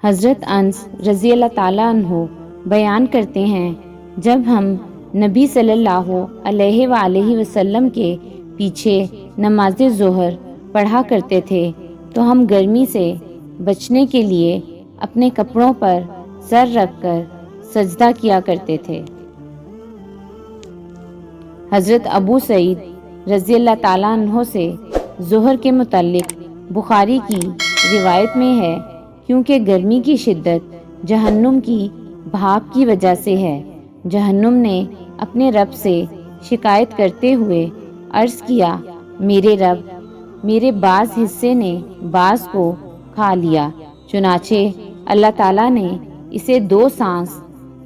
حضرت انس رضی اللہ تعالیٰ عنہ بیان کرتے ہیں، جب ہم نبی صلی اللہ علیہ وآلہ وسلم کے پیچھے نماز ظہر پڑھا کرتے تھے تو ہم گرمی سے بچنے کے لیے اپنے کپڑوں پر سر رکھ کر سجدہ کیا کرتے تھے۔ حضرت ابو سعید رضی اللہ تعالیٰ عنہ سے ظہر کے متعلق بخاری کی روایت میں ہے، کیونکہ گرمی کی شدت جہنم کی بھاپ کی وجہ سے ہے۔ جہنم نے اپنے رب سے شکایت کرتے ہوئے عرض کیا، میرے رب، میرے بعض حصے نے بعض کو کھا لیا۔ چنانچہ اللہ تعالیٰ نے اسے دو سانس،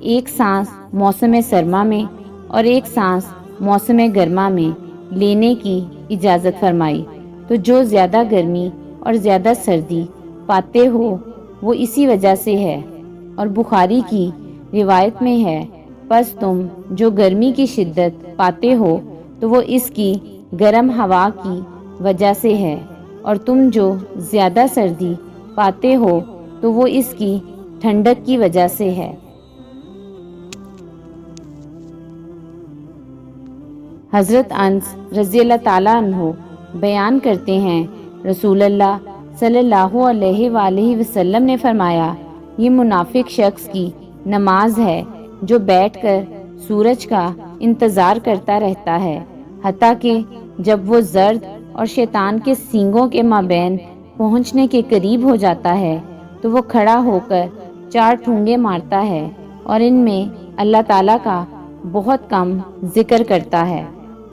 ایک سانس موسم سرما میں اور ایک سانس موسم گرما میں لینے کی اجازت فرمائی، تو جو زیادہ گرمی اور زیادہ سردی پاتے ہو وہ اسی وجہ سے ہے۔ اور بخاری کی روایت میں ہے، پس تم جو گرمی کی شدت پاتے ہو تو وہ اس کی گرم ہوا کی وجہ سے ہے، اور تم جو زیادہ سردی پاتے ہو تو وہ اس کی ٹھنڈک کی وجہ سے ہے۔ حضرت انس رضی اللہ تعالیٰ عنہ بیان کرتے ہیں، رسول اللہ صلی اللہ علیہ وآلہ وسلم نے فرمایا، یہ منافق شخص کی نماز ہے جو بیٹھ کر سورج کا انتظار کرتا رہتا ہے، حتیٰ کہ جب وہ زرد اور شیطان کے سینگوں کے مابین پہنچنے کے قریب ہو جاتا ہے تو وہ کھڑا ہو کر 4 ٹھونگے مارتا ہے اور ان میں اللہ تعالیٰ کا بہت کم ذکر کرتا ہے۔